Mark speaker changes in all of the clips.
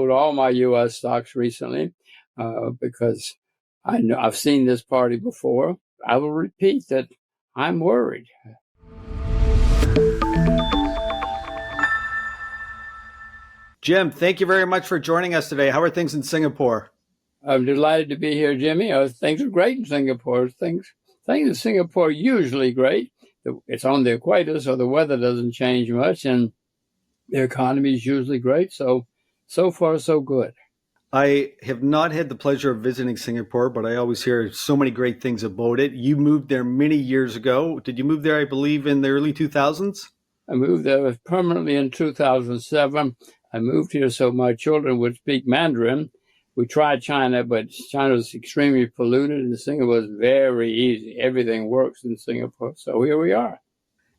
Speaker 1: all my U.S. stocks recently because I know I've seen this party before. I will repeat that I'm worried.
Speaker 2: Jim, thank you very much for joining us today. How are things in Singapore?
Speaker 1: I'm delighted to be here, Jimmy. Things are great in Singapore. Things in Singapore are usually great. It's on the equator, so the weather doesn't change much, and the economy is usually great. So far, so good.
Speaker 2: I have not had the pleasure of visiting Singapore, but I always hear so many great things about it. You moved there many years ago. Did you move there, I believe, in the early 2000s?
Speaker 1: I moved there permanently in 2007. I moved here so my children would speak Mandarin. We tried China, but China is extremely polluted, and Singapore is very easy. Everything works in Singapore. So here we are.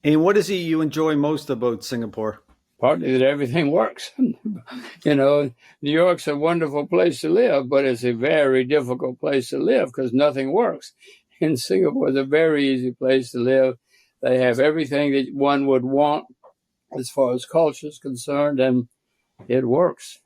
Speaker 2: And what is it you enjoy most about Singapore?
Speaker 1: Partly that everything works. New York's a wonderful place to live, but it's a very difficult place to live because nothing works. In Singapore, it's a very easy place to live. They have everything that one would want as far as culture is concerned, and it works.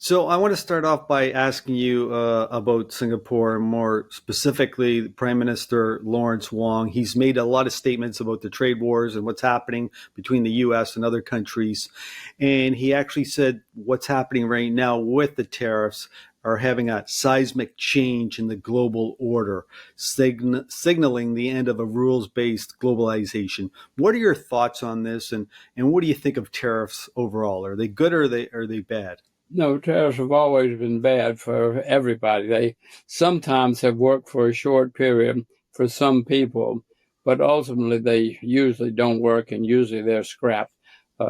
Speaker 2: So I want to start off by asking you about Singapore, more specifically Prime Minister Lawrence Wong. He's made a lot of statements about the trade wars and what's happening between the U.S. and other countries. And he actually said what's happening right now with the tariffs are having a seismic change in the global order, signaling the end of a rules-based globalization. What are your thoughts on this, and what do you think of tariffs overall? Are they good or are they bad?
Speaker 1: No, tariffs have always been bad for everybody. They sometimes have worked for a short period for some people, but ultimately they usually don't work, and usually they're scrapped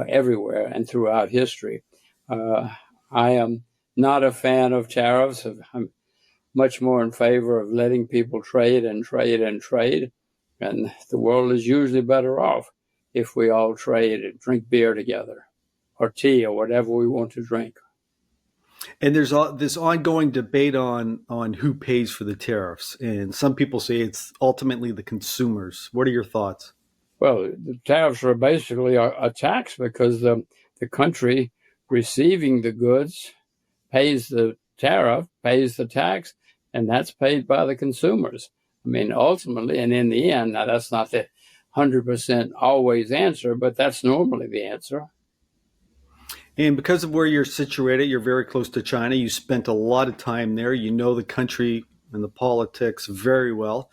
Speaker 1: everywhere and throughout history. I am not a fan of tariffs. I'm much more in favor of letting people trade and trade and trade, and the world is usually better off if we all trade and drink beer together or tea or whatever we want to drink.
Speaker 2: And there's this ongoing debate on who pays for the tariffs. And some people say it's ultimately the consumers. What are your thoughts?
Speaker 1: Well, the tariffs are basically a tax because the country receiving the goods pays the tariff, pays the tax, and that's paid by the consumers. I mean, ultimately, and in the end, now that's not the 100% always answer, but that's normally the answer.
Speaker 2: And because of where you're situated, you're very close to China. You spent a lot of time there. You know the country and the politics very well.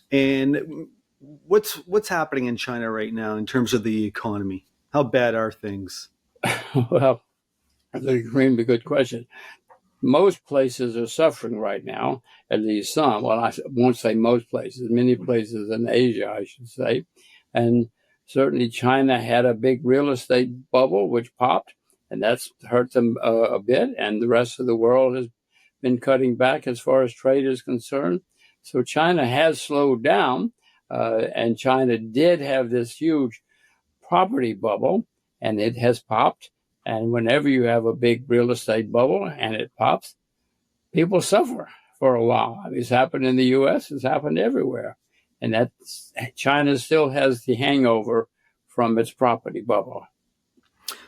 Speaker 2: And what's happening in China right now in terms of the economy? How bad are things?
Speaker 1: Well, that's an extremely good question. Most places are suffering right now, at least some. Well, I won't say most places, many places in Asia, I should say. And certainly China had a big real estate bubble, which popped, and that's hurt them a bit. And the rest of the world has been cutting back as far as trade is concerned. So China has slowed down, and China did have this huge property bubble, and it has popped. And whenever you have a big real estate bubble and it pops, people suffer for a while. It's happened in the U.S., it's happened everywhere. And China still has the hangover from its property bubble.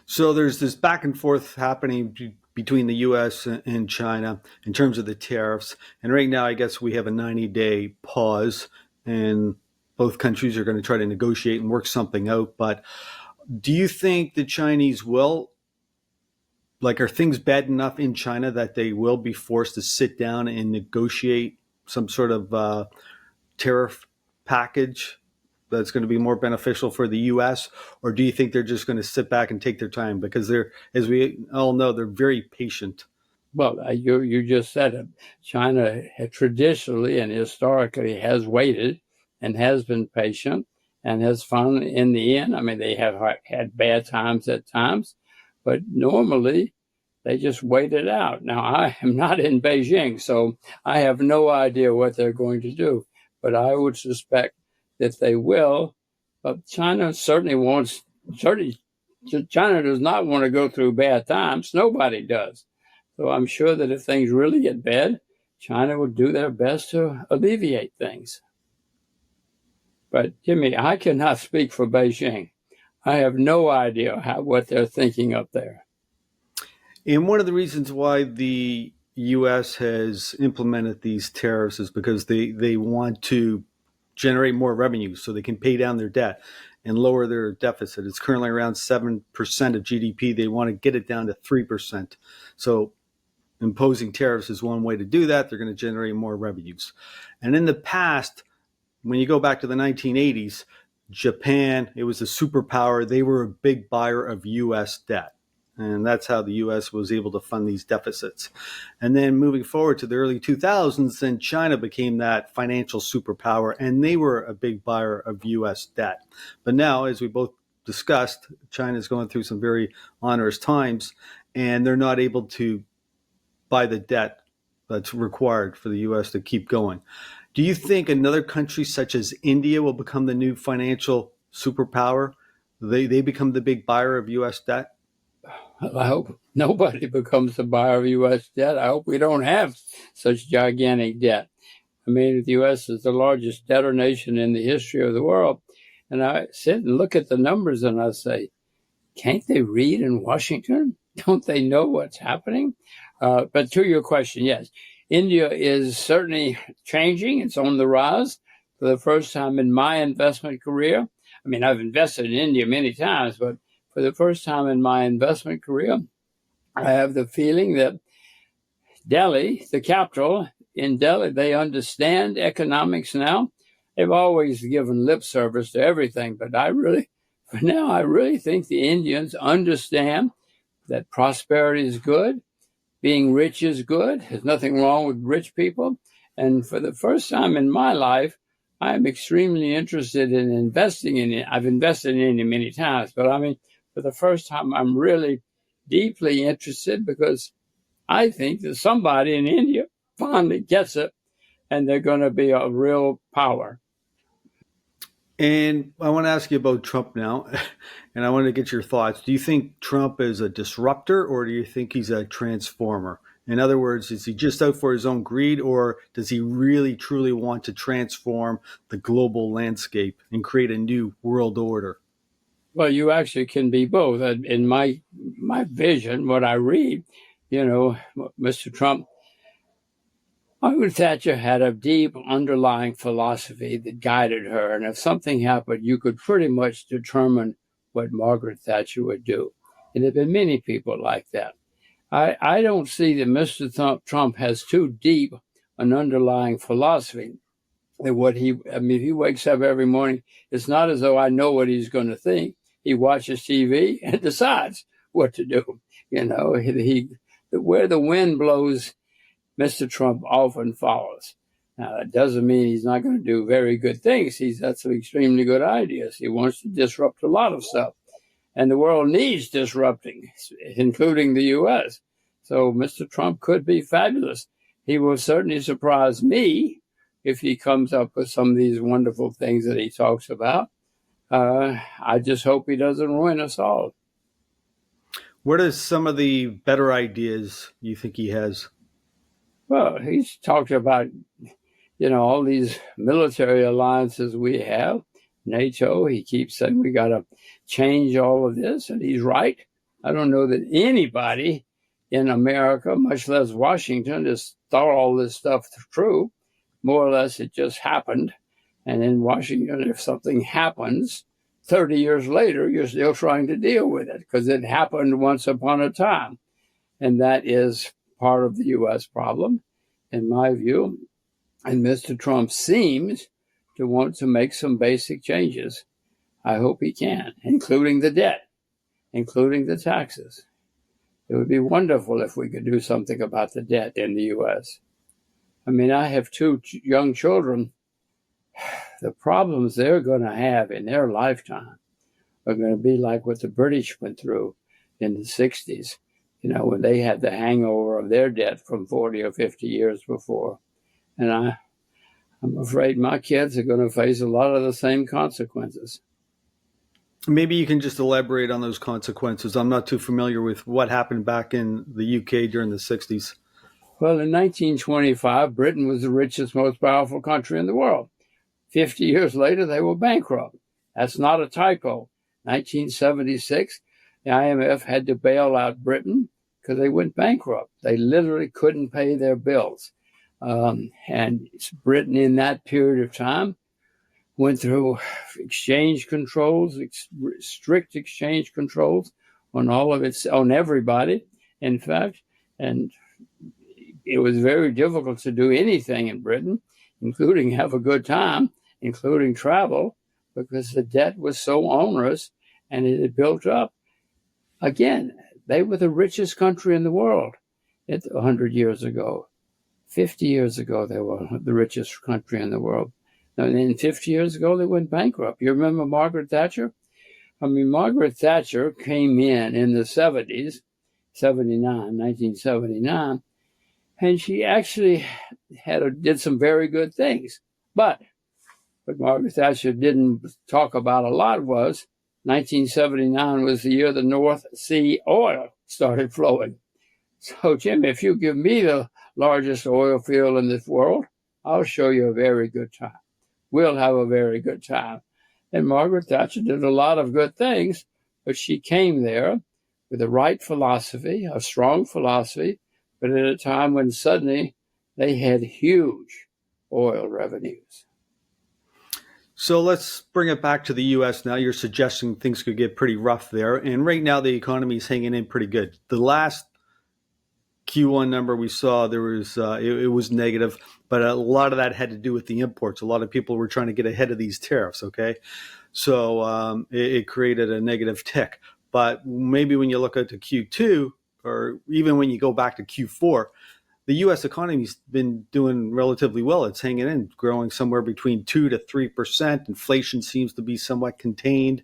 Speaker 2: So there's this back and forth happening between the U.S. and China in terms of the tariffs. And right now, I guess we have a 90-day pause, and both countries are going to try to negotiate and work something out. But do you think the Chinese will, are things bad enough in China that they will be forced to sit down and negotiate some sort of tariff package that's going to be more beneficial for the U.S., or do you think they're just going to sit back and take their time? Because they're, as we all know, they're very patient.
Speaker 1: Well, you just said it. China traditionally and historically has waited and has been patient and has found in the end, I mean, they have had bad times at times, but normally they just wait it out. Now, I am not in Beijing, so I have no idea what they're going to do, but I would suspect that they will. But China China does not want to go through bad times. Nobody does. So I'm sure that if things really get bad, China will do their best to alleviate things. But Jimmy, I cannot speak for Beijing. I have no idea what they're thinking up there.
Speaker 2: And one of the reasons why the U.S. has implemented these tariffs is because they want to generate more revenue so they can pay down their debt and lower their deficit. It's currently around 7% of GDP. They want to get it down to 3%. So imposing tariffs is one way to do that. They're going to generate more revenues. And in the past, when you go back to the 1980s, Japan, it was a superpower. They were a big buyer of U.S. debt. And that's how the U.S. was able to fund these deficits. And then moving forward to the early 2000s, then China became that financial superpower, and they were a big buyer of U.S. debt. But now, as we both discussed, China is going through some very onerous times, and they're not able to buy the debt that's required for the U.S. to keep going. Do you think another country such as India will become the new financial superpower? They become the big buyer of U.S. debt?
Speaker 1: I hope nobody becomes the buyer of U.S. debt. I hope we don't have such gigantic debt. I mean, the U.S. is the largest debtor nation in the history of the world. And I sit and look at the numbers and I say, can't they read in Washington? Don't they know what's happening? But to your question, yes, India is certainly changing. It's on the rise for the first time in my investment career. I mean, I've invested in India many times, but for the first time in my investment career, I have the feeling that Delhi, the capital, in Delhi, they understand economics now. They've always given lip service to everything, but I really think the Indians understand that prosperity is good, being rich is good. There's nothing wrong with rich people. And for the first time in my life, I'm extremely interested in investing in it. I've invested in India many times, but I mean, for the first time, I'm really deeply interested because I think that somebody in India finally gets it and they're going to be a real power.
Speaker 2: And I want to ask you about Trump now, and I want to get your thoughts. Do you think Trump is a disruptor, or do you think he's a transformer? In other words, is he just out for his own greed, or does he really, truly want to transform the global landscape and create a new world order?
Speaker 1: Well, you actually can be both. In my vision, what I read, Mr. Trump, Margaret Thatcher had a deep underlying philosophy that guided her. And if something happened, you could pretty much determine what Margaret Thatcher would do. And there have been many people like that. I don't see that Mr. Trump has too deep an underlying philosophy. If he wakes up every morning, it's not as though I know what he's going to think. He watches TV and decides what to do. Where the wind blows, Mr. Trump often follows. Now, that doesn't mean he's not going to do very good things. He's got some extremely good ideas. He wants to disrupt a lot of stuff. And the world needs disrupting, including the U.S. So Mr. Trump could be fabulous. He will certainly surprise me if he comes up with some of these wonderful things that he talks about. I just hope he doesn't ruin us all.
Speaker 2: What are some of the better ideas you think he has?
Speaker 1: Well, he's talked about, all these military alliances we have, NATO. He keeps saying we got to change all of this, and he's right. I don't know that anybody in America, much less Washington, has thought all this stuff through. More or less, it just happened. And in Washington, if something happens, 30 years later, you're still trying to deal with it because it happened once upon a time. And that is part of the U.S. problem, in my view. And Mr. Trump seems to want to make some basic changes. I hope he can, including the debt, including the taxes. It would be wonderful if we could do something about the debt in the U.S. I mean, I have two young children. The problems they're going to have in their lifetime are going to be like what the British went through in the 60s, when they had the hangover of their debt from 40 or 50 years before. And I'm afraid my kids are going to face a lot of the same consequences.
Speaker 2: Maybe you can just elaborate on those consequences. I'm not too familiar with what happened back in the UK during the 60s.
Speaker 1: Well, in 1925, Britain was the richest, most powerful country in the world. 50 years later, they were bankrupt. That's not a typo. 1976, the IMF had to bail out Britain because they went bankrupt. They literally couldn't pay their bills. And Britain in that period of time went through exchange controls, strict exchange controls on everybody, in fact. And it was very difficult to do anything in Britain, including have a good time, including travel, because the debt was so onerous and it had built up. Again, they were the richest country in the world 100 years ago. 50 years ago, they were the richest country in the world. And then 50 years ago, they went bankrupt. You remember Margaret Thatcher? Margaret Thatcher came in the 70s, 1979, and she actually did some very good things. But what Margaret Thatcher didn't talk about a lot was 1979 was the year the North Sea oil started flowing. So, Jim, if you give me the largest oil field in this world, I'll show you a very good time. We'll have a very good time. And Margaret Thatcher did a lot of good things, but she came there with the right philosophy, a strong philosophy, but at a time when suddenly they had huge oil revenues.
Speaker 2: So let's bring it back to the U.S. now. You're suggesting things could get pretty rough there. And right now the economy is hanging in pretty good. The last Q1 number we saw, there was it was negative, but a lot of that had to do with the imports. A lot of people were trying to get ahead of these tariffs, okay? So it created a negative tick. But maybe when you look at the Q2, or even when you go back to Q4, the U.S. economy's been doing relatively well. It's hanging in, growing somewhere between 2 to 3%. Inflation seems to be somewhat contained.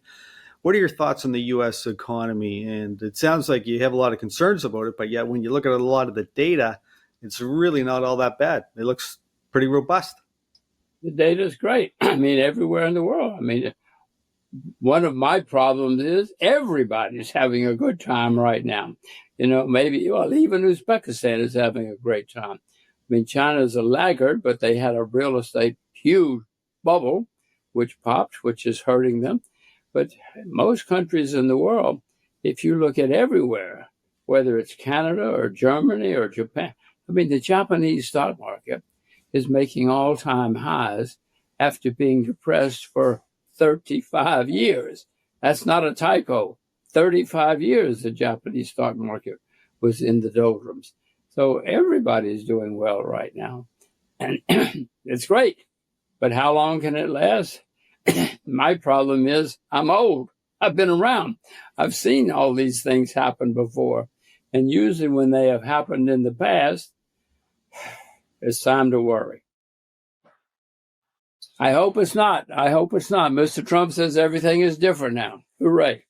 Speaker 2: What are your thoughts on the U.S. economy? And it sounds like you have a lot of concerns about it, but yet when you look at a lot of the data, it's really not all that bad. It looks pretty robust.
Speaker 1: The data is great. Everywhere in the world. One of my problems is everybody's having a good time right now. Even Uzbekistan is having a great time. China's a laggard, but they had a real estate huge bubble, which popped, which is hurting them. But most countries in the world, if you look at everywhere, whether it's Canada or Germany or Japan, the Japanese stock market is making all-time highs after being depressed for 35 years. That's not a typo. 35 years the Japanese stock market was in the doldrums. So everybody's doing well right now. And it's great. But how long can it last? My problem is I'm old. I've been around. I've seen all these things happen before. And usually when they have happened in the past, it's time to worry. I hope it's not. Mr. Trump says everything is different now. Hooray.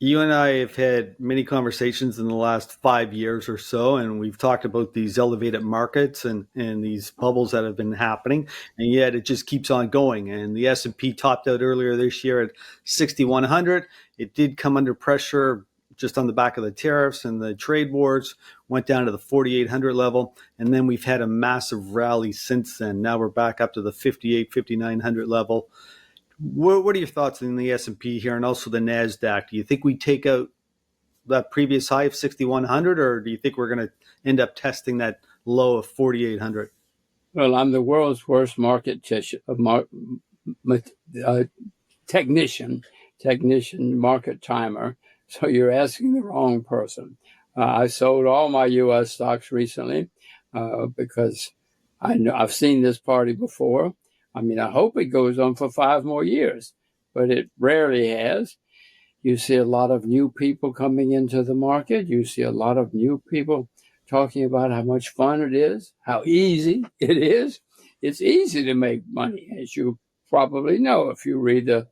Speaker 2: You and I have had many conversations in the last 5 years or so, and we've talked about these elevated markets and these bubbles that have been happening, and yet it just keeps on going. And the S&P topped out earlier this year at 6,100. It did come under pressure just on the back of the tariffs and the trade wars, went down to the 4,800 level, and then we've had a massive rally since then. Now we're back up to the 5,900 level. What are your thoughts on the S&P here and also the NASDAQ? Do you think we take out that previous high of 6,100, or do you think we're going to end up testing that low of 4,800?
Speaker 1: Well, I'm the world's worst technician, market timer. So you're asking the wrong person. I sold all my U.S. stocks recently because I know I've seen this party before. I hope it goes on for 5 more years, but it rarely has. You see a lot of new people coming into the market. You see a lot of new people talking about how much fun it is, how easy it is. It's easy to make money, as you probably know if you read the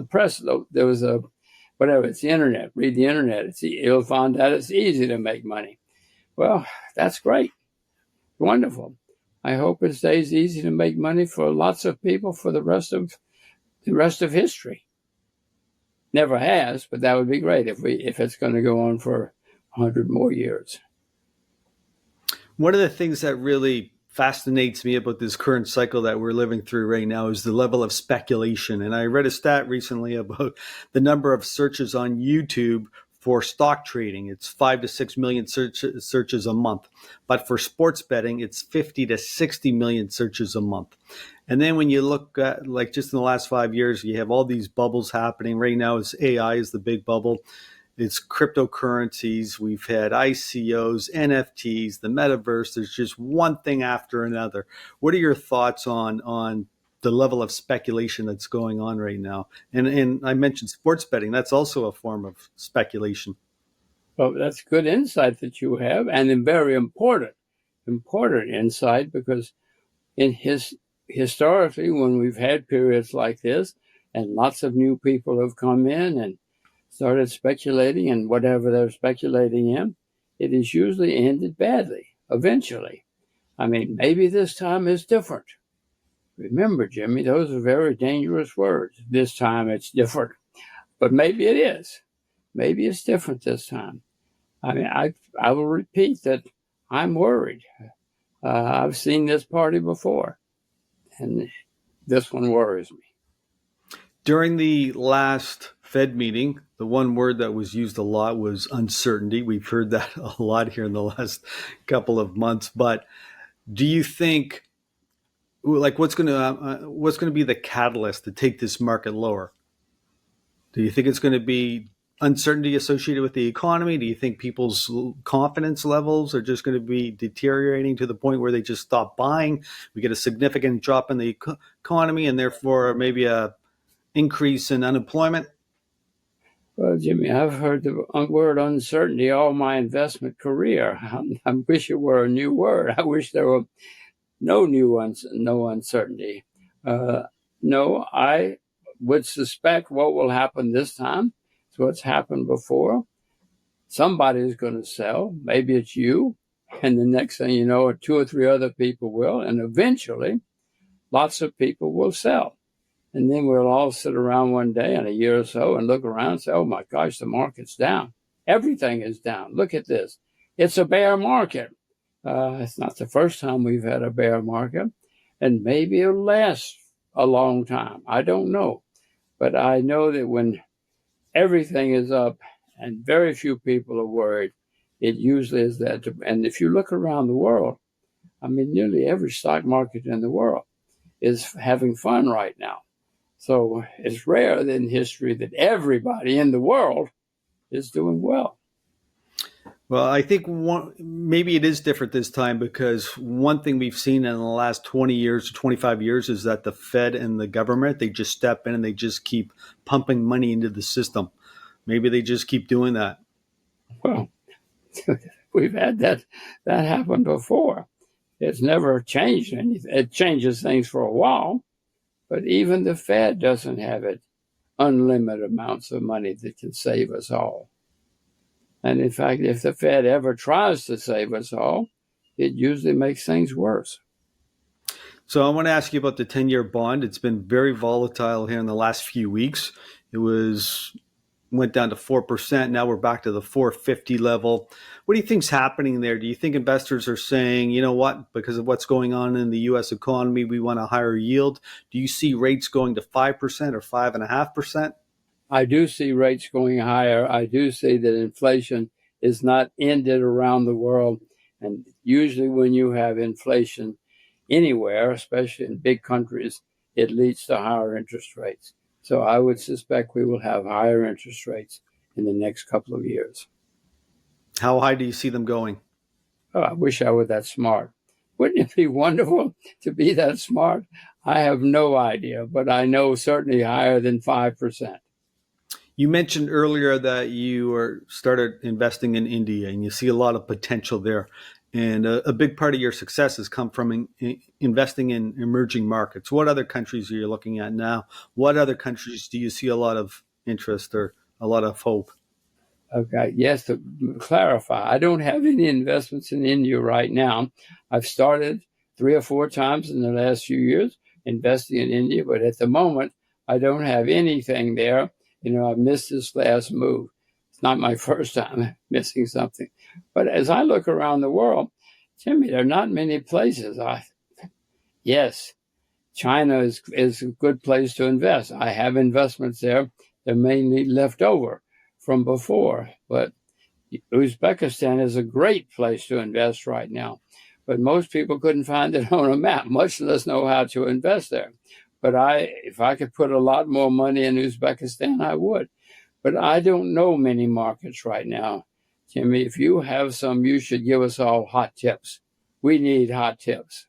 Speaker 1: press. There was it's the internet. Read the internet. You'll find out it's easy to make money. Well, that's great, wonderful. I hope it stays easy to make money for lots of people for the rest of history. Never has, but that would be great if it's going to go on for 100 more years.
Speaker 2: One of the things that really fascinates me about this current cycle that we're living through right now is the level of speculation. And I read a stat recently about the number of searches on YouTube for stock trading. It's 5 to 6 million searches a month. But for sports betting, it's 50 to 60 million searches a month. And then when you look at, like, just in the last 5 years, you have all these bubbles happening. Right now, it's AI is the big bubble. It's cryptocurrencies. We've had ICOs, NFTs, the metaverse. There's just one thing after another. What are your thoughts on the level of speculation that's going on right now? And I mentioned sports betting. That's also a form of speculation.
Speaker 1: Well, that's good insight that you have, and a very important insight, because historically, when we've had periods like this, and lots of new people have come in and started speculating, and whatever they're speculating in, it is usually ended badly, eventually. I mean, maybe this time is different. Remember, Jimmy, those are very dangerous words. This time it's different. But maybe it is. Maybe it's different this time. I mean, I will repeat that I'm worried. I've seen this party before, and this one worries me.
Speaker 2: During the last Fed meeting, the one word that was used a lot was uncertainty. We've heard that a lot here in the last couple of months. But do you think, like, what's going to be the catalyst to take this market lower? Do you think it's going to be uncertainty associated with the economy? Do you think people's confidence levels are just going to be deteriorating to the point where they just stop buying? We get a significant drop in the economy, and therefore maybe a increase in unemployment?
Speaker 1: Well, Jimmy, I've heard the word uncertainty all my investment career. I wish it were a new word. I wish there were no uncertainty. No, I would suspect what will happen this time is what's happened before. Somebody's going to sell. Maybe it's you. And the next thing you know, 2 or 3 other people will. And eventually, lots of people will sell. And then we'll all sit around one day in a year or so and look around and say, oh my gosh, the market's down. Everything is down. Look at this. It's a bear market. It's not the first time we've had a bear market. And maybe it'll last a long time. I don't know. But I know that when everything is up and very few people are worried, it usually is that. And if you look around the world, I mean, nearly every stock market in the world is having fun right now. So it's rare in history that everybody in the world is doing well.
Speaker 2: Well, I think maybe it is different this time, because one thing we've seen in the last 20 years to 25 years is that the Fed and the government, they just step in and they just keep pumping money into the system. Maybe they just keep doing that.
Speaker 1: Well, we've had that happen before. It's never changed anything. It changes things for a while. But even the Fed doesn't have unlimited amounts of money that can save us all. And in fact, if the Fed ever tries to save us all, it usually makes things worse.
Speaker 2: So I want to ask you about the 10-year bond. It's been very volatile here in the last few weeks. It went down to 4%. Now we're back to the 450 level. What do you think's happening there? Do you think investors are saying, you know what, because of what's going on in the U.S. economy, we want a higher yield? Do you see rates going to 5% or 5.5%?
Speaker 1: I do see rates going higher. I do see that inflation is not ended around the world. And usually when you have inflation anywhere, especially in big countries, it leads to higher interest rates. So I would suspect we will have higher interest rates in the next couple of years.
Speaker 2: How high do you see them going?
Speaker 1: Oh, I wish I were that smart. Wouldn't it be wonderful to be that smart? I have no idea, but I know certainly higher than 5%.
Speaker 2: You mentioned earlier that you started investing in India, and you see a lot of potential there. And a big part of your success has come from investing in emerging markets. What other countries are you looking at now? What other countries do you see a lot of interest or a lot of hope?
Speaker 1: Okay, yes, to clarify, I don't have any investments in India right now. I've started 3 or 4 times in the last few years investing in India, but at the moment, I don't have anything there. You know, I missed this last move. It's not my first time missing something. But as I look around the world, Timmy, there are not many places. Yes, China is a good place to invest. I have investments there. They're mainly left over from before, but Uzbekistan is a great place to invest right now. But most people couldn't find it on a map, much less know how to invest there. But if I could put a lot more money in Uzbekistan, I would. But I don't know many markets right now. Timmy, if you have some, you should give us all hot tips. We need hot tips.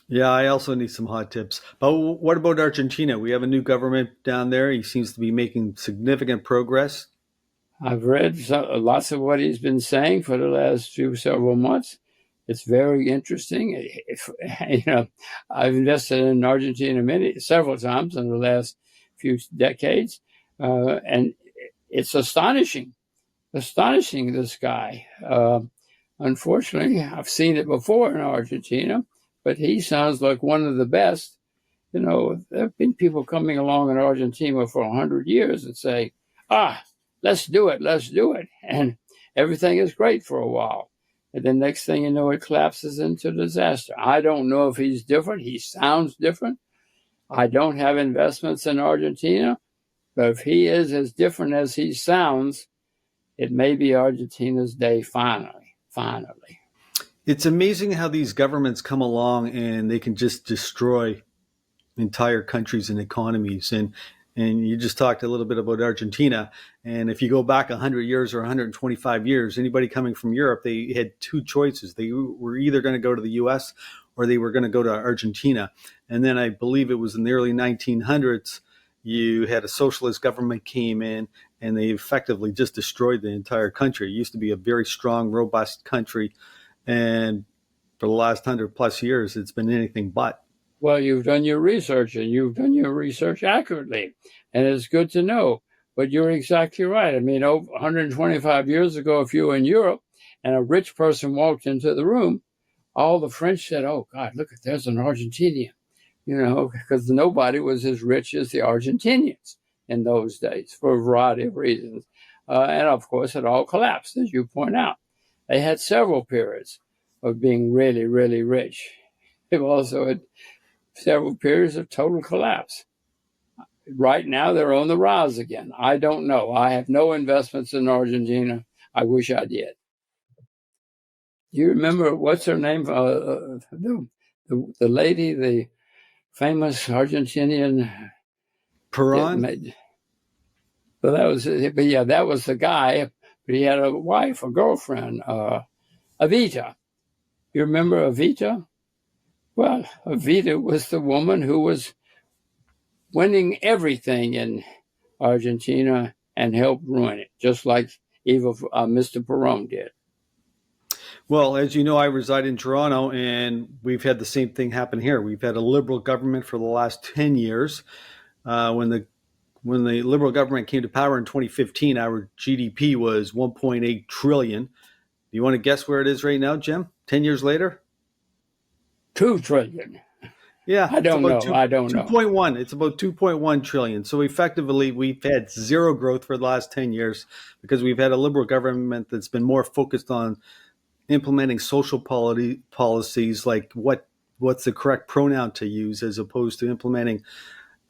Speaker 2: Yeah, I also need some hot tips. But what about Argentina? We have a new government down there. He seems to be making significant progress.
Speaker 1: I've read lots of what he's been saying for the last several months. It's very interesting. I've invested in Argentina several times in the last few decades, and it's astonishing, this guy. Unfortunately, I've seen it before in Argentina, but he sounds like one of the best. There have been people coming along in Argentina for 100 years and say, let's do it. And everything is great for a while. And the next thing you know, it collapses into disaster. I don't know if he's different. He sounds different. I don't have investments in Argentina, but if he is as different as he sounds, it may be Argentina's day finally.
Speaker 2: It's amazing how these governments come along and they can just destroy entire countries and economies. And you just talked a little bit about Argentina. And if you go back 100 years or 125 years, anybody coming from Europe, they had two choices. They were either going to go to the U.S. or they were going to go to Argentina. And then I believe it was in the early 1900s, you had a socialist government came in and they effectively just destroyed the entire country. It used to be a very strong, robust country. And for the last 100 plus years, it's been anything but.
Speaker 1: Well, you've done your research, and you've done your research accurately, and it's good to know. But you're exactly right. I mean, over 125 years ago, if you were in Europe and a rich person walked into the room, all the French said, "Oh, God, look, there's an Argentinian," because nobody was as rich as the Argentinians in those days for a variety of reasons. And, of course, it all collapsed, as you point out. They had several periods of being really, really rich. They've also had several periods of total collapse. Right now, they're on the rise again. I don't know. I have no investments in Argentina. I wish I did. Do you remember, what's her name? The lady, the famous Argentinian.
Speaker 2: Peron?
Speaker 1: But that was the guy. But he had a wife, a girlfriend, Evita. You remember Evita? Well, Evita was the woman who was winning everything in Argentina and helped ruin it, just like Mr. Perón did.
Speaker 2: Well, as you know, I reside in Toronto, and we've had the same thing happen here. We've had a liberal government for the last 10 years. When the liberal government came to power in 2015, our GDP was 1.8 trillion. Do you want to guess where it is right now, Jim? 10 years later?
Speaker 1: 2 trillion.
Speaker 2: Yeah,
Speaker 1: I don't know.
Speaker 2: 2.1. It's about 2.1 trillion. So effectively, we've had zero growth for the last 10 years because we've had a liberal government that's been more focused on implementing social policies, like what's the correct pronoun to use, as opposed to implementing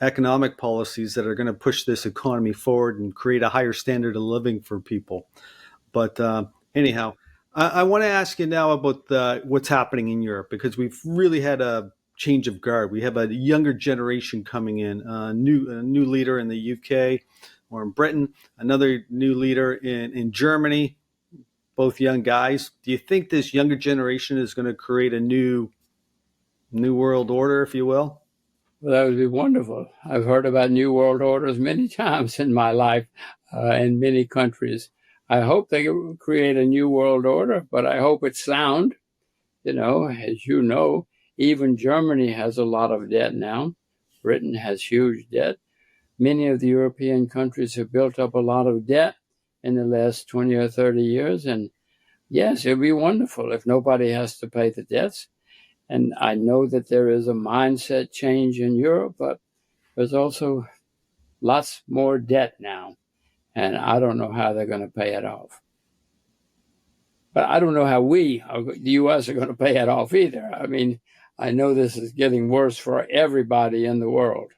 Speaker 2: economic policies that are going to push this economy forward and create a higher standard of living for people. But anyhow, I want to ask you now about what's happening in Europe, because we've really had a change of guard. We have a younger generation coming in, a new leader in the UK or in Britain, another new leader in Germany, both young guys. Do you think this younger generation is going to create a new world order, if you will?
Speaker 1: Well, that would be wonderful. I've heard about new world orders many times in my life in many countries. I hope they create a new world order, but I hope it's sound. As you know, even Germany has a lot of debt now. Britain has huge debt. Many of the European countries have built up a lot of debt in the last 20 or 30 years. And yes, it'd be wonderful if nobody has to pay the debts. And I know that there is a mindset change in Europe, but there's also lots more debt now. And I don't know how they're going to pay it off. But I don't know how the U.S., are going to pay it off either. I mean, I know this is getting worse for everybody in the world.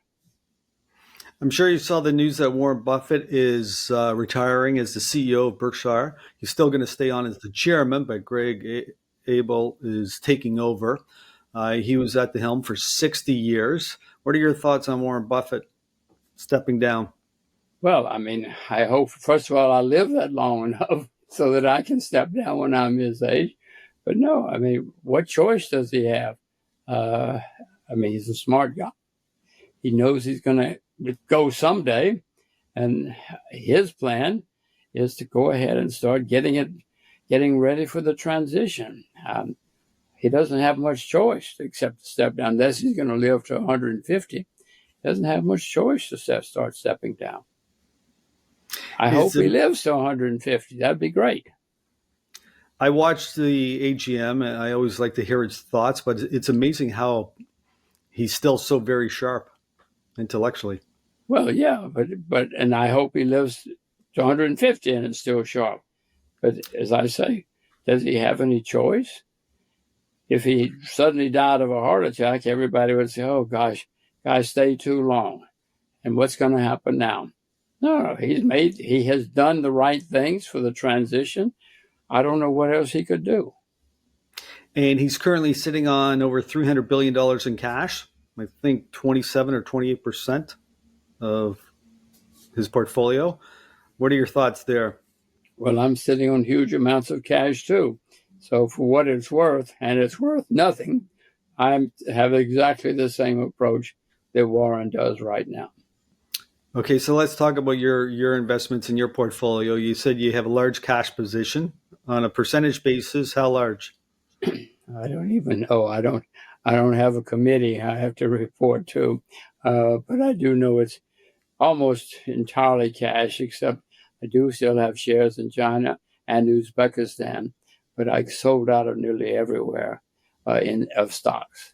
Speaker 2: I'm sure you saw the news that Warren Buffett is retiring as the CEO of Berkshire. He's still going to stay on as the chairman, but Greg Abel is taking over. He was at the helm for 60 years. What are your thoughts on Warren Buffett stepping down?
Speaker 1: Well, I mean, I hope, first of all, I live that long enough so that I can step down when I'm his age. But no, I mean, what choice does he have? I mean, he's a smart guy. He knows he's going to go someday. And his plan is to go ahead and start getting ready for the transition. He doesn't have much choice except to step down. Unless he's going to live to 150. He doesn't have much choice to start stepping down. I hope he lives to 150. That'd be great.
Speaker 2: I watched the AGM, and I always like to hear his thoughts, but it's amazing how he's still so very sharp intellectually.
Speaker 1: Well, yeah, but and I hope he lives to 150 and is still sharp. But as I say, does he have any choice? If he suddenly died of a heart attack, everybody would say, "Oh gosh, guy stayed too long." And what's going to happen now? No, he has done the right things for the transition. I don't know what else he could do.
Speaker 2: And he's currently sitting on over $300 billion in cash. I think 27 or 28% of his portfolio. What are your thoughts there?
Speaker 1: Well, I'm sitting on huge amounts of cash too. So for what it's worth, and it's worth nothing, I have exactly the same approach that Warren does right now.
Speaker 2: Okay, so let's talk about your investments in your portfolio. You said you have a large cash position. On a percentage basis, how large?
Speaker 1: I don't even know. I don't have a committee I have to report to, but I do know it's almost entirely cash, except I do still have shares in China and Uzbekistan, but I sold out of nearly everywhere of stocks.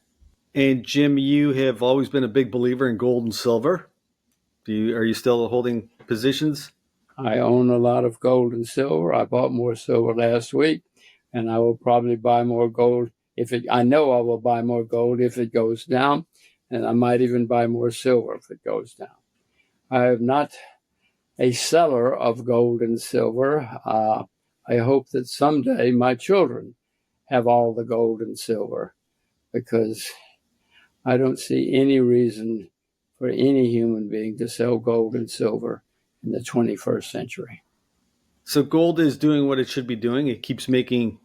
Speaker 2: And Jim, you have always been a big believer in gold and silver. Are you still holding positions?
Speaker 1: I own a lot of gold and silver. I bought more silver last week, and I will probably buy more gold I know I will buy more gold if it goes down, and I might even buy more silver if it goes down. I am not a seller of gold and silver. I hope that someday my children have all the gold and silver, because I don't see any reason for any human being to sell gold and silver in the 21st century.
Speaker 2: So gold is doing what it should be doing. It keeps making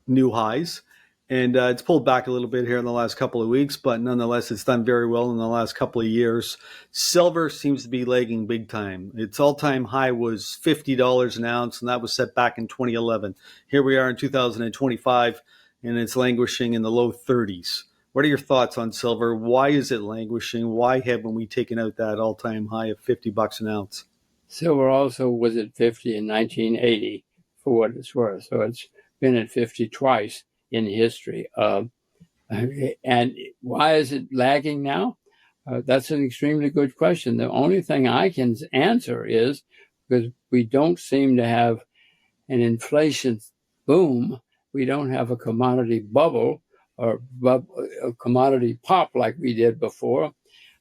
Speaker 2: new highs, and it's pulled back a little bit here in the last couple of weeks, but nonetheless, it's done very well in the last couple of years. Silver seems to be lagging big time. Its all-time high was $50 an ounce, and that was set back in 2011. Here we are in 2025, and it's languishing in the low 30s. What are your thoughts on silver? Why is it languishing? Why haven't we taken out that all-time high of $50 an ounce?
Speaker 1: Silver also was at 50 in 1980, for what it's worth. So it's been at 50 twice in history. And why is it lagging now? That's an extremely good question. The only thing I can answer is because we don't seem to have an inflation boom. We don't have a commodity bubble or a commodity pop like we did before.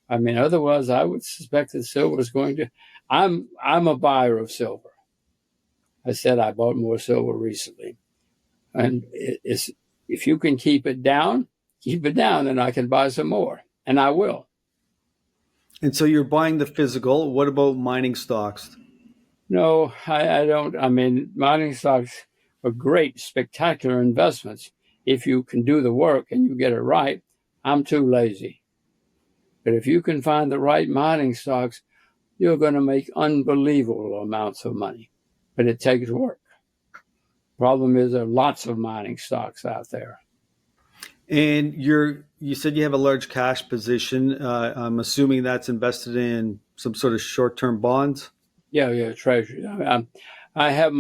Speaker 1: I mean, otherwise, I would suspect that silver is going to. I'm a buyer of silver. I said I bought more silver recently, and if you can keep it down, and I can buy some more, and I will.
Speaker 2: And so you're buying the physical. What about mining stocks?
Speaker 1: No, I don't. I mean, mining stocks are great, spectacular investments if you can do the work and you get it right. I'm too lazy. But if you can find the right mining stocks, you're going to make unbelievable amounts of money. But it takes work. Problem is there are lots of mining stocks out there.
Speaker 2: And you said you have a large cash position. I'm assuming that's invested in some sort of short-term bonds?
Speaker 1: Yeah, treasury. I have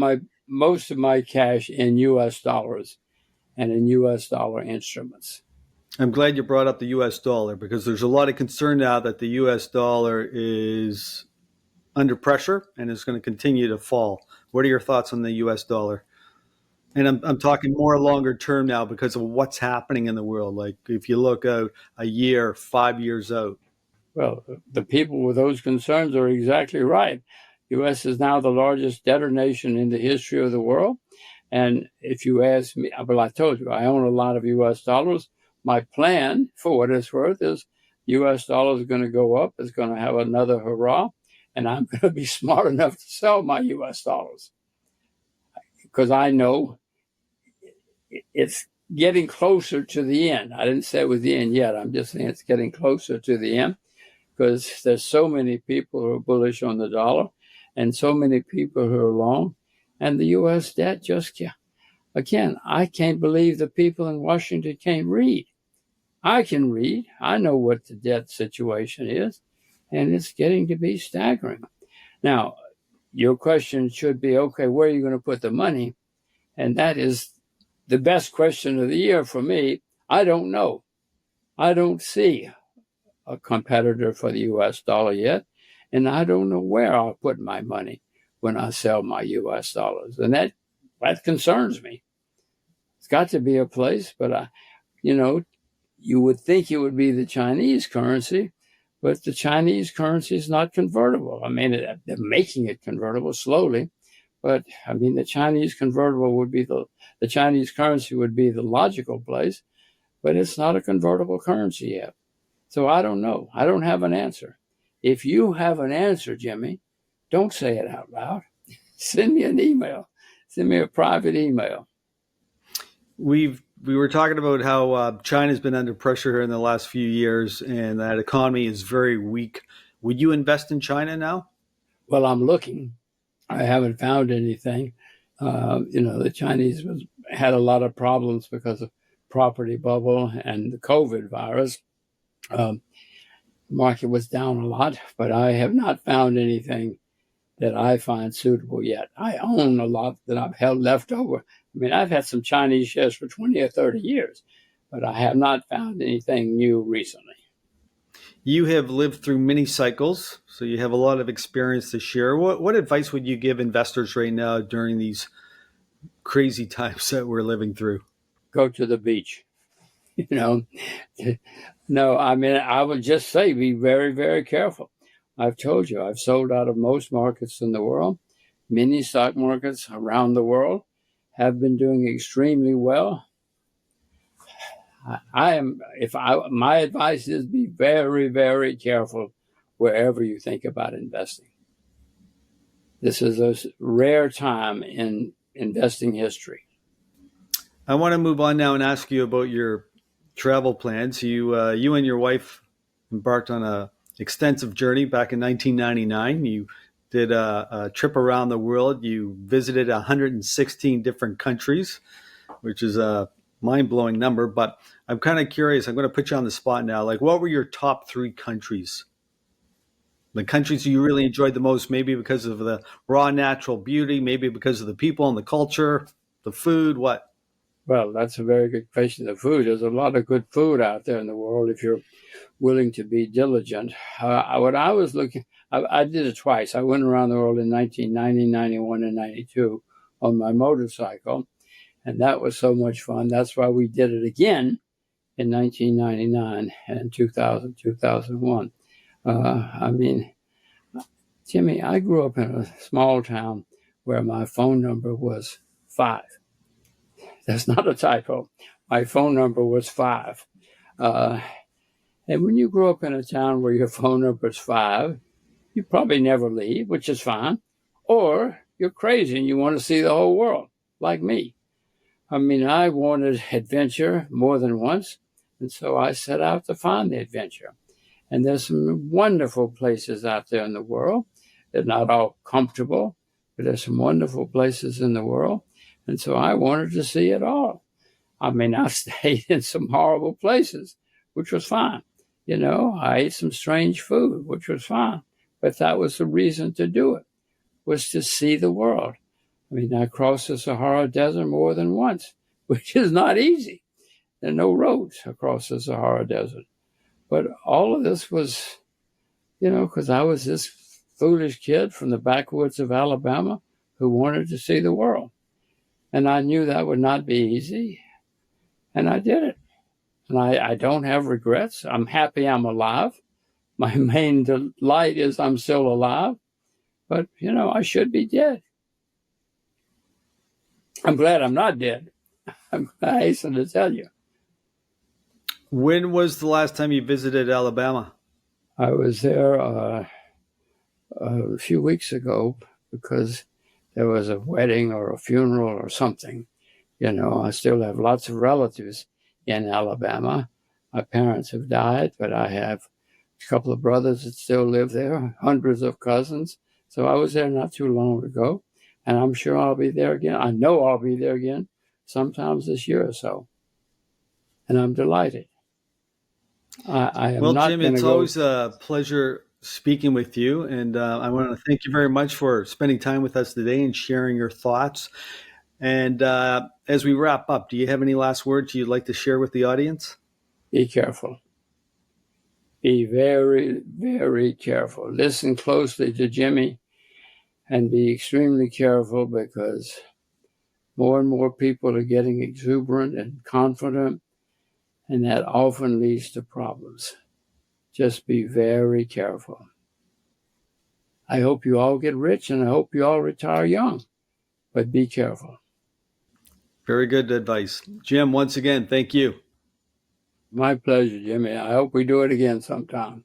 Speaker 1: most of my cash in U.S. dollars and in U.S. dollar instruments.
Speaker 2: I'm glad you brought up the U.S. dollar, because there's a lot of concern now that the U.S. dollar is under pressure and is going to continue to fall. What are your thoughts on the U.S. dollar? And I'm talking more longer term now because of what's happening in the world. Like if you look out a year, 5 years out.
Speaker 1: Well, the people with those concerns are exactly right. U.S. is now the largest debtor nation in the history of the world. And if you ask me, well, I told you, I own a lot of U.S. dollars. My plan, for what it's worth, is U.S. dollars are going to go up. It's going to have another hurrah. And I'm going to be smart enough to sell my U.S. dollars. Because I know it's getting closer to the end. I didn't say it was the end yet. I'm just saying it's getting closer to the end because there's so many people who are bullish on the dollar and so many people who are long. And the U.S. debt just, again, I can't believe the people in Washington can't read. I can read. I know what the debt situation is, and it's getting to be staggering. Now, your question should be, okay, where are you going to put the money? And that is the best question of the year for me. I don't know. I don't see a competitor for the U.S. dollar yet, and I don't know where I'll put my money when I sell my U.S. dollars. And that concerns me. It's got to be a place, but you would think it would be the Chinese currency, but the Chinese currency is not convertible. I mean, they're making it convertible slowly, but I mean, the Chinese convertible would be the Chinese currency would be the logical place, but it's not a convertible currency yet. So I don't know. I don't have an answer. If you have an answer, Jimmy, don't say it out loud. Send me an email. Send me a private email.
Speaker 2: We were talking about how China's been under pressure here in the last few years and that economy is very weak. Would you invest in China now?
Speaker 1: Well, I'm looking. I haven't found anything. The Chinese had a lot of problems because of property bubble and the COVID virus. Market was down a lot, but I have not found anything that I find suitable yet. I own a lot that I've held left over. I mean, I've had some Chinese shares for 20 or 30 years, but I have not found anything new recently.
Speaker 2: You have lived through many cycles, so you have a lot of experience to share. What advice would you give investors right now during these crazy times that we're living through?
Speaker 1: Go to the beach. No, I mean, I would just say be very, very careful. I've told you, I've sold out of most markets in the world. Many stock markets around the world have been doing extremely well. My advice is be very, very careful wherever you think about investing. This is a rare time in investing history.
Speaker 2: I want to move on now and ask you about your travel plans. You and your wife embarked on an extensive journey back in 1999. You did a trip around the world. You visited 116 different countries, which is a mind-blowing number. But I'm kind of curious. I'm going to put you on the spot now. Like, what were your top 3 countries? The countries you really enjoyed the most, maybe because of the raw natural beauty, maybe because of the people and the culture, the food, what?
Speaker 1: Well, that's a very good question. The food, there's a lot of good food out there in the world if you're willing to be diligent. What I was looking, I did it twice. I went around the world in 1990, 91, and 92 on my motorcycle, and that was so much fun. That's why we did it again in 1999 and 2000, 2001. I mean, Jimmy, I grew up in a small town where my phone number was 5. That's not a typo. My phone number was 5. And when you grow up in a town where your phone number is 5, you probably never leave, which is fine. Or you're crazy and you want to see the whole world, like me. I mean, I wanted adventure more than once, and so I set out to find the adventure. And there's some wonderful places out there in the world. They're not all comfortable, but there's some wonderful places in the world. And so I wanted to see it all. I mean, I stayed in some horrible places, which was fine. I ate some strange food, which was fine. But that was the reason to do it, was to see the world. I mean, I crossed the Sahara Desert more than once, which is not easy. There are no roads across the Sahara Desert. But all of this was, because I was this foolish kid from the backwoods of Alabama who wanted to see the world. And I knew that would not be easy. And I did it. And I don't have regrets. I'm happy I'm alive. My main delight is I'm still alive. But, I should be dead. I'm glad I'm not dead. I hasten to tell you.
Speaker 2: When was the last time you visited Alabama?
Speaker 1: I was there a few weeks ago because there was a wedding or a funeral or something. I still have lots of relatives in Alabama. My parents have died, but I have a couple of brothers that still live there, hundreds of cousins. So I was there not too long ago, and I'm sure I'll be there again. I know I'll be there again sometimes this year or so. And I'm delighted. I am
Speaker 2: Well,
Speaker 1: not
Speaker 2: Jim,
Speaker 1: going to
Speaker 2: it's
Speaker 1: go.
Speaker 2: always a pleasure speaking with you. And I want to thank you very much for spending time with us today and sharing your thoughts. And as we wrap up, do you have any last words you'd like to share with the audience?
Speaker 1: Be careful. Be very, very careful. Listen closely to Jimmy and be extremely careful because more and more people are getting exuberant and confident, and that often leads to problems. Just be very careful. I hope you all get rich and I hope you all retire young, but be careful.
Speaker 2: Very good advice. Jim, once again, thank you.
Speaker 1: My pleasure, Jimmy. I hope we do it again sometime.